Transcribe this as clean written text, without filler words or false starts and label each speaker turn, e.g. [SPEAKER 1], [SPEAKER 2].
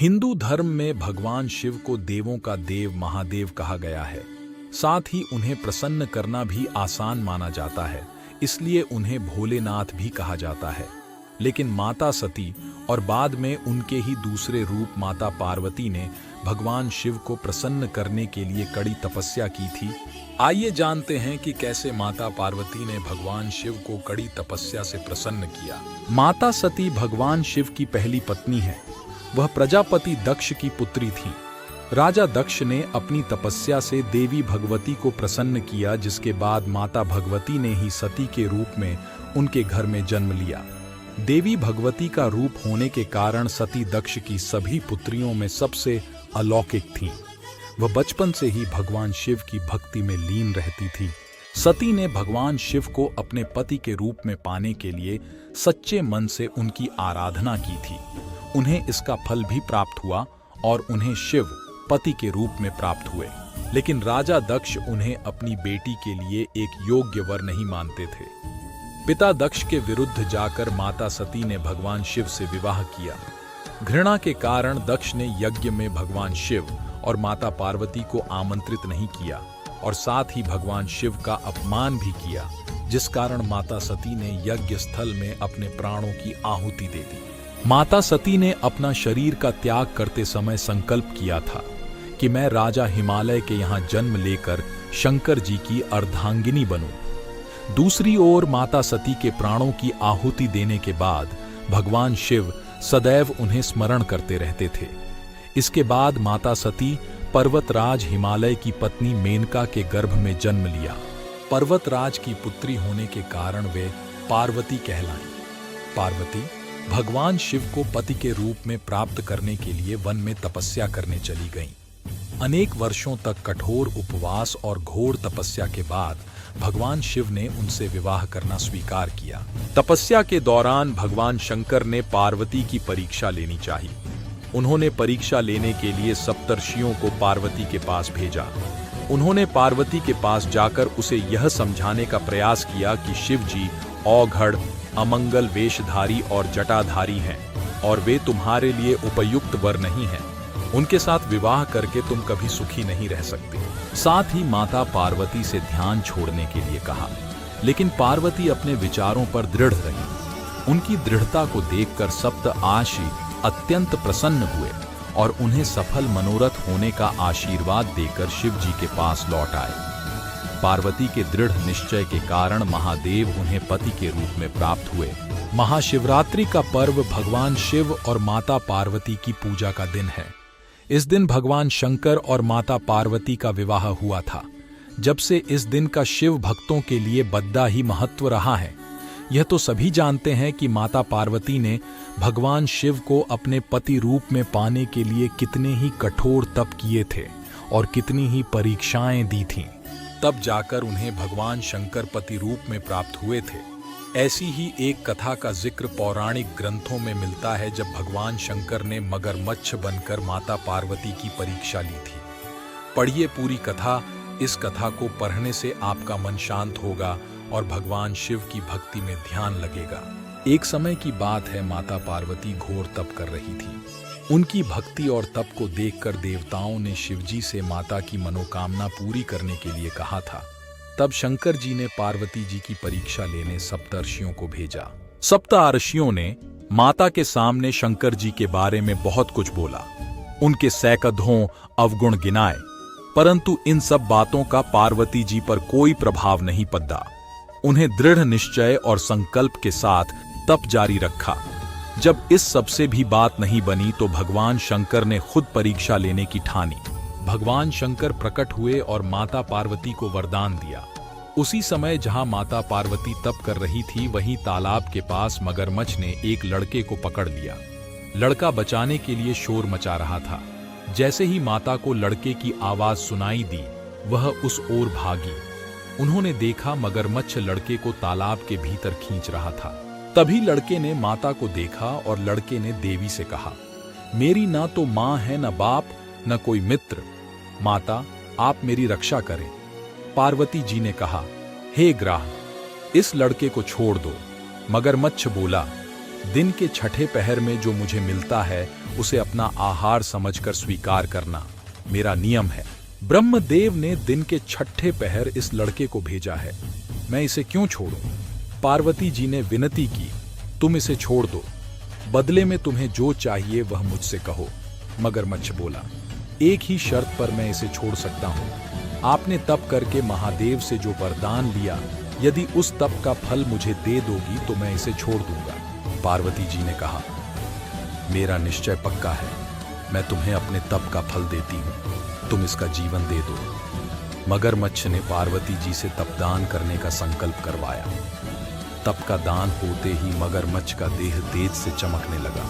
[SPEAKER 1] हिंदू धर्म में भगवान शिव को देवों का देव महादेव कहा गया है। साथ ही उन्हें प्रसन्न करना भी आसान माना जाता है, इसलिए उन्हें भोलेनाथ भी कहा जाता है। लेकिन माता सती और बाद में उनके ही दूसरे रूप माता पार्वती ने भगवान शिव को प्रसन्न करने के लिए कड़ी तपस्या की थी। आइए जानते हैं कि कैसे माता पार्वती ने भगवान शिव को कड़ी तपस्या से प्रसन्न किया। माता सती भगवान शिव की पहली पत्नी है। वह प्रजापति दक्ष की पुत्री थी। राजा दक्ष ने अपनी तपस्या से देवी भगवती को प्रसन्न किया, जिसके बाद माता भगवती ने ही सती के रूप में उनके घर में जन्म लिया। देवी भगवती का रूप होने के कारण सती दक्ष की सभी पुत्रियों में सबसे अलौकिक थीं। वह बचपन से ही भगवान शिव की भक्ति में लीन रहती थी। सती ने भगवान शिव को अपने पति के रूप में पाने के लिए सच्चे मन से उनकी आराधना की थी। उन्हें इसका फल भी प्राप्त हुआ और उन्हें शिव पति के रूप में प्राप्त हुए। लेकिन राजा दक्ष उन्हें अपनी बेटी के लिए एक योग्य वर नहीं मानते थे। पिता दक्ष के विरुद्ध जाकर माता सती ने भगवान शिव से विवाह किया। घृणा के कारण दक्ष ने यज्ञ में भगवान शिव और माता पार्वती को आमंत्रित नहीं किया और साथ ही भगवान शिव का अपमान भी किया, जिस कारण माता सती ने यज्ञ स्थल में अपने प्राणों की आहुति दे दी। माता सती ने अपना शरीर का त्याग करते समय संकल्प किया था कि मैं राजा हिमालय के यहाँ जन्म लेकर शंकर जी की अर्धांगिनी बनूं। दूसरी ओर माता सती के प्राणों की आहुति देने के बाद भगवान शिव सदैव उन्हें स्मरण करते रहते थे। इसके बाद माता सती पर्वतराज हिमालय की पत्नी मेनका के गर्भ में जन्म लिया। पर्वतराज की पुत्री होने के कारण वे पार्वती कहलाईं। पार्वती भगवान शिव को पति के रूप में प्राप्त करने के लिए वन में तपस्या करने चली गईं। अनेक वर्षों तक कठोर उपवास और घोर तपस्या के बाद भगवान शिव ने उनसे विवाह करना स्वीकार किया। तपस्या के दौरान भगवान शंकर ने पार्वती की परीक्षा लेनी चाहिए। उन्होंने परीक्षा लेने के लिए सप्तर्षियों को पार्वती के पास भेजा। उन्होंने पार्वती के पास जाकर उसे यह समझाने का प्रयास किया कि शिव जी औघड़, अमंगल वेशधारी और जटाधारी हैं और वे तुम्हारे लिए उपयुक्त वर नहीं हैं। उनके साथ विवाह करके तुम कभी सुखी नहीं रह सकते। साथ ही माता पार्वती से ध्यान छोड़ने के लिए कहा, लेकिन पार्वती अपने विचारों पर दृढ़ रही। उनकी दृढ़ता को देखकर सप्तआशी अत्यंत प्रसन्न हुए और उन्हें सफल मनोरथ होने का आशीर्वाद देकर शिव जी के पास लौट आए। पार्वती के दृढ़ निश्चय के कारण महादेव उन्हें पति के रूप में प्राप्त हुए। महाशिवरात्रि का पर्व भगवान शिव और माता पार्वती की पूजा का दिन है। इस दिन भगवान शंकर और माता पार्वती का विवाह हुआ था। जब से इस दिन का शिव भक्तों के लिए बद्दा ही महत्व रहा है। यह तो सभी जानते हैं कि माता पार्वती ने भगवान शिव को अपने पति रूप में पाने के लिए कितने ही कठोर तप किए थे और कितनी ही परीक्षाएं दी थीं। तब जाकर उन्हें भगवान शंकर पति रूप में प्राप्त हुए थे। ऐसी ही एक कथा का जिक्र पौराणिक ग्रंथों में मिलता है, जब भगवान शंकर ने मगरमच्छ बनकर माता पार्वती की परीक्षा ली थी। पढ़िए पूरी कथा। इस कथा को पढ़ने से आपका मन शांत होगा और भगवान शिव की भक्ति में ध्यान लगेगा। एक समय की बात है, माता पार्वती घोर तप कर रही थी। उनकी भक्ति और तप को देखकर देवताओं ने शिवजी से माता की मनोकामना पूरी करने के लिए कहा था। तब शंकर जी ने पार्वती जी की परीक्षा लेने सप्तर्षियों को भेजा। सप्तर्षियों ने माता के सामने शंकर जी के बारे में बहुत कुछ बोला। उनके सैकड़ों अवगुण गिनाए, परंतु इन सब बातों का पार्वती जी पर कोई प्रभाव नहीं पड़ा। उन्हें दृढ़ निश्चय और संकल्प के साथ तप जारी रखा। जब इस सब से भी बात नहीं बनी तो भगवान शंकर ने खुद परीक्षा लेने की ठानी। भगवान शंकर प्रकट हुए और माता पार्वती को वरदान दिया। उसी समय जहां माता पार्वती तप कर रही थी, वहीं तालाब के पास मगरमच्छ ने एक लड़के को पकड़ लिया। लड़का बचाने के लिए शोर मचा रहा था। जैसे ही माता को लड़के की आवाज सुनाई दी, वह उस ओर भागी। उन्होंने देखा मगरमच्छ लड़के को तालाब के भीतर खींच रहा था। तभी लड़के ने माता को देखा और लड़के ने देवी से कहा, मेरी ना तो माँ है, न बाप, न कोई मित्र। माता, आप मेरी रक्षा करें। पार्वती जी ने कहा, हे ग्राह, इस लड़के को छोड़ दो। मगरमच्छ बोला, दिन के छठे पहर में जो मुझे मिलता है उसे अपना आहार समझकर स्वीकार करना मेरा नियम है। ब्रह्मदेव ने दिन के छठे पहर इस लड़के को भेजा है, मैं इसे क्यों छोड़ूं? पार्वती जी ने विनती की, तुम इसे छोड़ दो, बदले में तुम्हें जो चाहिए वह मुझसे कहो। मगरमच्छ बोला, एक ही शर्त पर मैं इसे छोड़ सकता हूँ। आपने तप करके महादेव से जो वरदान लिया, यदि उस तप का फल मुझे दे दोगी तो मैं इसे छोड़ दूंगा। पार्वती जी ने कहा, मेरा निश्चय पक्का है, मैं तुम्हें अपने तप का फल देती हूँ, तुम इसका जीवन दे दो। मगरमच्छ ने पार्वती जी से तपदान करने का संकल्प करवाया। तप का दान होते ही मगरमच्छ का देह तेज से चमकने लगा।